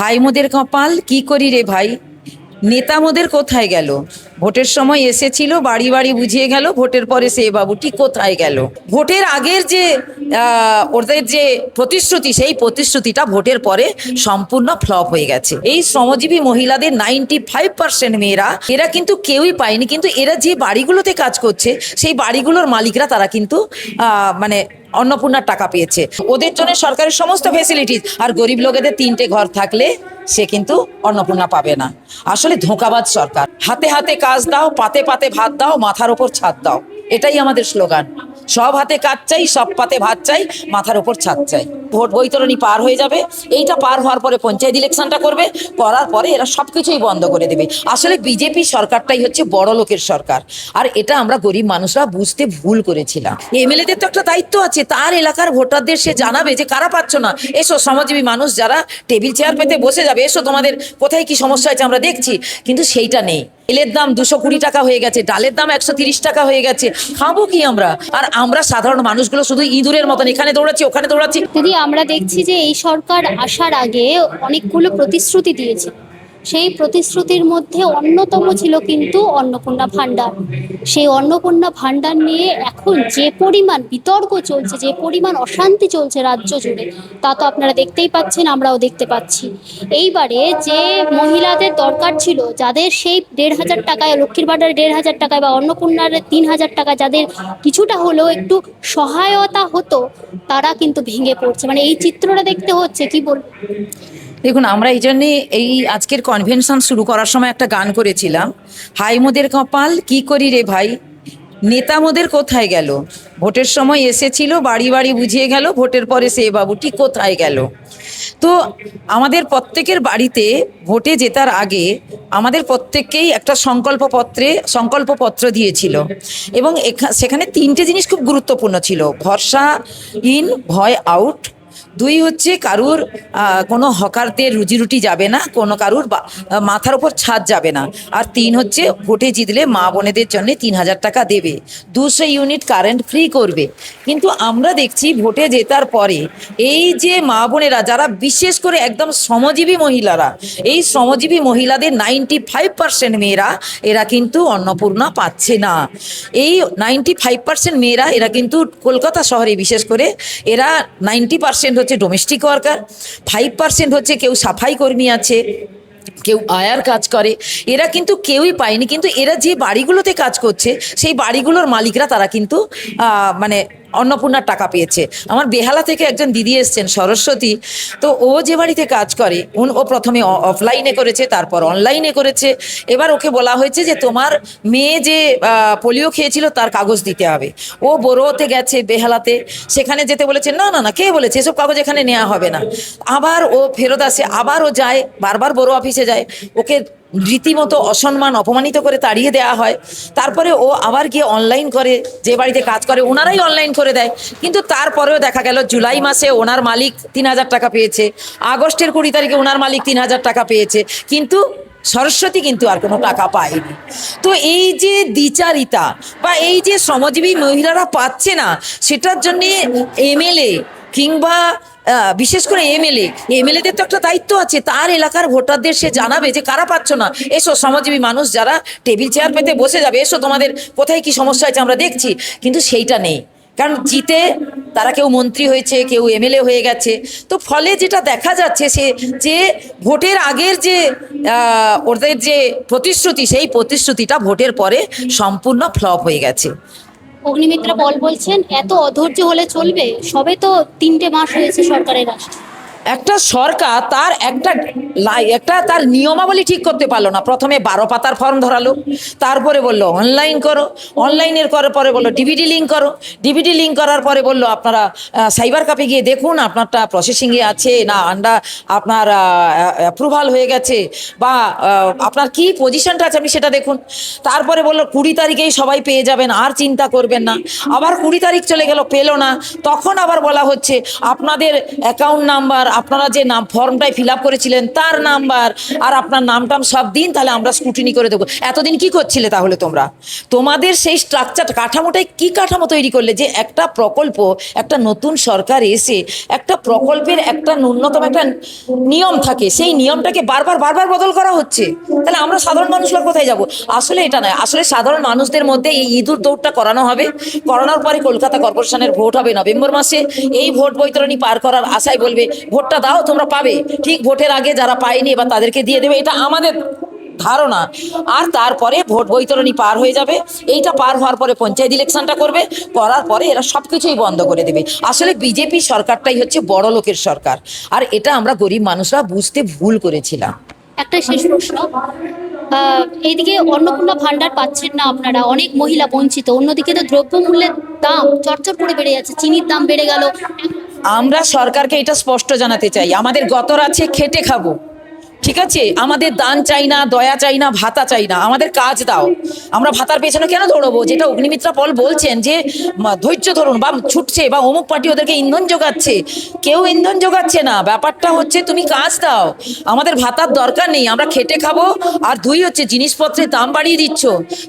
ভাই মোদের কপাল কি করি রে ভাই, নেতা মোদের কোথায় গেল? ভোটের সময় এসেছিল, বাড়ি বাড়ি বুঝিয়ে গেল, ভোটের পরে সে বাবুটি কোথায় গেল? ভোটের আগের যে ওদের যে প্রতিশ্রুতি, সেই প্রতিশ্রুতিটা ভোটের পরে সম্পূর্ণ ফ্লপ হয়ে গেছে। এই শ্রমজীবী মহিলাদের 95% মেয়েরা, এরা কিন্তু কেউই পায়নি, কিন্তু এরা যে বাড়িগুলোতে কাজ করছে সেই বাড়িগুলোর মালিকরা তারা কিন্তু মানে অন্নপূর্ণার টাকা পেয়েছে। ওদের জন্য সরকারের সমস্ত ফেসিলিটিস, আর গরিব লোকেদের 3টে ঘর থাকলে সে কিন্তু অন্নপূর্ণা পাবে না। আসলে ধোঁকাবাজ সরকার। হাতে হাতে কাজ দাও, পাতে পাতে ভাত দাও, মাথার ওপর ছাদ দাও, এটাই আমাদের স্লোগান। সব হাতে কাজ চাই, সব পাতে ভাত চাই, মাথার ওপর ছাদ চাই। ভোট বৈতরণী পার হয়ে যাবে, এইটা পার হওয়ার পরে পঞ্চায়েত ইলেকশনটা করবে, করার পরে এরা সবকিছুই বন্ধ করে দেবে। আসলে বিজেপি সরকারটাই হচ্ছে বড় লোকের সরকার, আর এটা আমরা গরিব মানুষরা বুঝতে ভুল করেছিলাম। এমএলএদের তো একটা দায়িত্ব আছে, তার এলাকার ভোটারদের সে জানাবে যে কারা পাচ্ছ না, এসো শ্রমজীবী মানুষ যারা টেবিল চেয়ার পেতে বসে যাবে, এসো তোমাদের কোথায় কি সমস্যা হয়েছে আমরা দেখছি। কিন্তু সেইটা নেই। তেলের দাম 220 টাকা হয়ে গেছে, ডালের দাম 130 টাকা হয়ে গেছে, খাবো কি আমরা? আর আমরা সাধারণ মানুষগুলো শুধু ইঁদুরের মতন এখানে দৌড়াচ্ছি ওখানে দৌড়াচ্ছি। যদি আমরা দেখছি যে এই সরকার আসার আগে অনেকগুলো প্রতিশ্রুতি দিয়েছে, সেই প্রতিশ্রুতির মধ্যে অন্যতম ছিল কিন্তু অন্নপূর্ণা ভাণ্ডার। সেই অন্নপূর্ণা ভাণ্ডার নিয়ে এখন যে পরিমাণ বিতর্ক চলছে, যে পরিমাণ অশান্তি চলছে রাজ্য জুড়ে, তা তো আপনারা দেখতেই পাচ্ছেন, আমরাও দেখতে পাচ্ছি। এইবারে যে মহিলাদের দরকার ছিল, যাদের সেই 1,500 টাকায়, লক্ষ্মীর ভাণ্ডারে 1,500 টাকায় বা অন্নপূর্ণার 3,000 টাকা যাদের কিছুটা হলেও একটু সহায়তা হতো, তারা কিন্তু ভেঙে পড়ছে। মানে এই চিত্রটা দেখতে হচ্ছে, কি বলবো। দেখুন, আমরা এই জন্যে এই আজকের কনভেনশন শুরু করার সময় একটা গান করেছিলাম, হাই মোদের কপাল কি করি রে ভাই, নেতা মোদের কোথায় গেল? ভোটের সময় এসেছিল, বাড়ি বাড়ি বুঝিয়ে গেল, ভোটের পরে সে বাবুটি কোথায় গেল? তো আমাদের প্রত্যেকের বাড়িতে ভোটে জেতার আগে আমাদের প্রত্যেককেই একটা সংকল্পপত্র দিয়েছিল, এবং সেখানে 3টে জিনিস খুব গুরুত্বপূর্ণ ছিল। ভরসা ইন, ভয় আউট। 2 হচ্ছে কারুর কোনো হকারদের রুজি রুটি যাবে না, কোনো কারুর মাথার ওপর ছাদ যাবে না। আর 3 হচ্ছে ভোটে জিতলে মা বোনেদের জন্য 3,000 টাকা দেবে, 200 ইউনিট কারেন্ট ফ্রি করবে। কিন্তু আমরা দেখছি ভোটে জেতার পরে এই যে মা বোনেরা যারা বিশেষ করে একদম শ্রমজীবী মহিলারা, এই শ্রমজীবী মহিলাদের 95% মেয়েরা এরা কিন্তু অন্নপূর্ণা পাচ্ছে না। এই 95% মেয়েরা এরা কিন্তু কলকাতা শহরে বিশেষ করে এরা 90% হচ্ছে ডোমেস্টিক ওয়ার্কার, 5% হচ্ছে কেউ সাফাই কর্মী আছে, কেউ আয়ার কাজ করে। এরা কিন্তু কেউই পায়নি, কিন্তু এরা যে বাড়িগুলোতে কাজ করছে সেই বাড়িগুলোর মালিকরা তারা কিন্তু মানে অন্নপূর্ণার টাকা পেয়েছে। আমার বেহালা থেকে একজন দিদি এসছেন, সরস্বতী। তো ও যে বাড়িতে কাজ করে, ও প্রথমে অফলাইনে করেছে, তারপর অনলাইনে করেছে। এবার ওকে বলা হয়েছে যে তোমার মেয়ে যে পোলিও খেয়েছিল তার কাগজ দিতে হবে। ও বড়োতে গেছে বেহালাতে, সেখানে যেতে বলেছে, না না না, কে বলেছে এসব কাগজ এখানে নেওয়া হবে না। আবার ও ফেরত আসে, আবার ও যায়, বারবার বড়ো অফিসে যায়, ওকে রীতিমতো অসম্মান অপমানিত করে তাড়িয়ে দেওয়া হয়। তারপরে ও আবার গিয়ে অনলাইন করে, যে বাড়িতে কাজ করে ওনারাই অনলাইন করে দেয়। কিন্তু তারপরেও দেখা গেল জুলাই মাসে ওনার মালিক 3,000 টাকা পেয়েছে, আগস্টের 20 তারিখে ওনার মালিক 3,000 টাকা পেয়েছে, কিন্তু সরস্বতী কিন্তু আর কোনো টাকা পায়নি। তো এই যে দ্বিচারিতা বা এই যে শ্রমজীবী মহিলারা পাচ্ছে না, সেটার জন্যে এমএলএ কিংবা বিশেষ করে এমএলএদের তো একটা দায়িত্ব আছে, তার এলাকার ভোটারদের সে জানাবে যে কারা পাচ্ছ না, এসো শ্রমজীবী মানুষ যারা টেবিল চেয়ার পেতে বসে যাবে, এসো তোমাদের কোথায় কি সমস্যা হয়েছে আমরা দেখছি। কিন্তু সেইটা নেই, কারণ জিতে তারা কেউ মন্ত্রী হয়েছে, কেউ এমএলএ হয়ে গেছে। তো ফলে যেটা দেখা যাচ্ছে সে যে ভোটের আগের যে ওদের যে প্রতিশ্রুতি, সেই প্রতিশ্রুতিটা ভোটের পরে সম্পূর্ণ ফ্লপ হয়ে গেছে। অগ্নিমিত্রা পল বলছেন, এত অধৈর্য হলে চলবে? সবে তো 3টে মাস হয়েছে সরকারের আসতে। একটা সরকার তার একটা তার নিয়মাবলী ঠিক করতে পারলো না। প্রথমে 12 পাতার ফর্ম ধরালো, তারপরে বললো অনলাইন করো, অনলাইনের করার পরে বললো ডিবিটি লিঙ্ক করো, ডিবিটি লিঙ্ক করার পরে বললো আপনারা সাইবার ক্যাফে গিয়ে দেখুন আপনারটা প্রসেসিংয়ে আছে না, আপনার অ্যাপ্রুভাল হয়ে গেছে, বা আপনার কি পজিশনটা আছে আপনি সেটা দেখুন। তারপরে বললো 20 তারিখেই সবাই পেয়ে যাবেন, আর চিন্তা করবেন না। আবার 20 তারিখ চলে গেল, পেলো না। তখন আবার বলা হচ্ছে আপনাদের অ্যাকাউন্ট নাম্বার, আপনারা যে নাম ফর্মটাই ফিল আপ করেছিলেন তার নাম্বার আর আপনার নামটাম সব দিন, তাহলে আমরা স্ক্রুটিনি করে দেবো। এতদিন কি করছিলে তাহলে তোমরা? তোমাদের সেই স্ট্রাকচার কাঠামোটাই কি কাঠামো তৈরি করলে যে একটা প্রকল্প, একটা নতুন সরকার এসে একটা প্রকল্পের একটা ন্যূনতম একটা নিয়ম থাকে, সেই নিয়মটাকে বারবার বারবার বদল করা হচ্ছে। তাহলে আমরা সাধারণ মানুষরা কোথায় যাব? আসলে এটা নয়, আসলে সাধারণ মানুষদের মধ্যে এই ইঁদুর দৌড়টা করানো হবে। করানোর পরে কলকাতা কর্পোরেশনের ভোট হবে নভেম্বর মাসে। এই ভোট বৈতরণী পার করার আশায় বলবে ভোটটা দাও, তোমরা পাবে। ঠিক ভোটের আগে যারা পায়নি এবার তাদেরকে দিয়ে দেবে, এটা আমাদের ধারণা। আর তারপরে ভোট বৈতরণী পার হয়ে যাবে। এইটা পার হওয়ার পরে পঞ্চায়েত ইলেকশনটা করবে, করার পরে এরা সব কিছুই বন্ধ করে দেবে। আসলে বিজেপি সরকারটাই হচ্ছে বড় লোকের সরকার, আর এটা আমরা গরিব মানুষরা বুঝতে ভুল করেছিলাম। একটা শেষ প্রশ্ন, এইদিকে অন্নপূর্ণা ভান্ডার পাচ্ছেন না আপনারা, অনেক মহিলা বঞ্চিত, অন্যদিকে তো দ্রব্যমূল্যের দাম চরচর করে বেড়ে যাচ্ছে, চিনির দাম বেড়ে গেল। আমরা সরকারকে এটা স্পষ্ট জানাতে চাই, আমাদের গতর আছে, খেটে খাবো, ঠিক আছে? আমাদের দান চাই না, দয়া চাই না, ভাতা চাই না, আমাদের কাজ দাও। আমরা ভাতার পেছনে কেন দৌড়বো? যেটা অগ্নিমিত্রা পল বলছেন যে ধৈর্য ধরুন, বা ছুটছে, বা অমুক পার্টি ওদেরকে ইন্ধন যোগাচ্ছে, কেউ ইন্ধন যোগাচ্ছে না। ব্যাপারটা হচ্ছে তুমি কাজ দাও। আমাদের ভাতার দরকার নেই, আমরা খেটে খাবো। আর দুই হচ্ছে জিনিসপত্রের দাম বাড়িয়ে দিচ্ছ।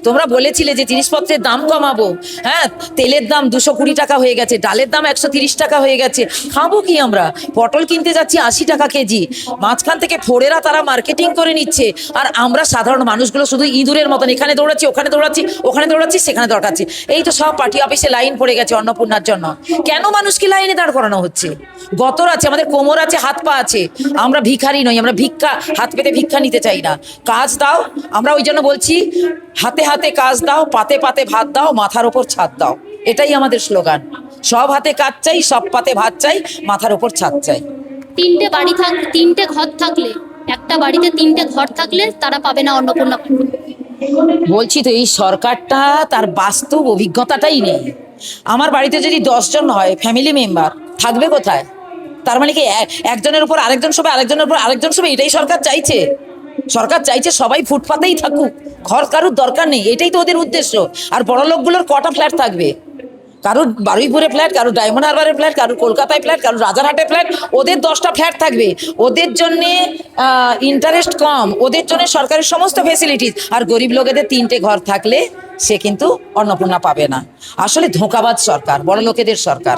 তোমরা বলেছিলে যে জিনিসপত্রের দাম কমাবো, হ্যাঁ, তেলের দাম 220 টাকা হয়ে গেছে, ডালের দাম 130 টাকা হয়ে গেছে। খাবো কি আমরা? পটল কিনতে যাচ্ছি 80 টাকা কেজি, মাঝখান থেকে ফোড়েরা তারা মার্কেটিং করে নিচ্ছে, আর আমরা সাধারণ মানুষগুলো শুধু ইঁদুরের মতন এখানে দৌড়াচ্ছি, ওখানে দৌড়াচ্ছি, ওখানে দৌড়াচ্ছি, সেখানে দৌড়াচ্ছি। এই তো সব পার্টি অফিসে লাইন পড়ে গেছে অন্নপূর্ণার জন্য। কেন মানুষকে লাইনে দাঁড় করানো হচ্ছে? গতর আছে, আমাদের কোমর আছে, হাত পা আছে, আমরা ভিখারি নই, আমরা ভিক্ষা হাত পেতে ভিক্ষা নিতে চাই না। কাজ দাও। আমরা ওই জন্য বলছি হাতে হাতে কাজ দাও, পাতে পাতে ভাত দাও, মাথার ওপর ছাদ দাও। এটাই আমাদের স্লোগান। সব হাতে কাজ চাই, সব পাতে ভাত চাই, মাথার ওপর ছাদ চাই। তিনটে ঘর থাকলে, একটা বাড়িতে তিনটে ঘর থাকলে তারা পাবে না অন্নপূর্ণা ভান্ডার। বলছি তো এই সরকারটা তার বাস্তব অভিজ্ঞতাটাই নেই। আমার বাড়িতে যদি 10 জন হয় ফ্যামিলি মেম্বার, থাকবে কোথায়? তার মানে কি একজনের উপর আরেকজন শোবে, আরেকজনের উপর আরেকজন শোবে? এটাই সরকার চাইছে? সরকার চাইছে সবাই ফুটপাতেই থাকুক, ঘর কারুর দরকার নেই, এটাই তো ওদের উদ্দেশ্য। আর বড় লোকগুলোর কটা ফ্ল্যাট থাকবে? কারুর বারুইপুরে ফ্ল্যাট, কারুর ডায়মন্ড হারবারে ফ্ল্যাট, কারুর কলকাতায় ফ্ল্যাট, কারুর রাজারহাটে ফ্ল্যাট। ওদের 10টা ফ্ল্যাট থাকবে, ওদের জন্যে ইন্টারেস্ট কম, ওদের জন্য সরকারের সমস্ত ফেসিলিটিস। আর গরিব লোকেদের 3টে ঘর থাকলে সে কিন্তু অন্নপূর্ণা পাবে না। আসলে ধোঁকাবাজ সরকার, বড় লোকেদের সরকার।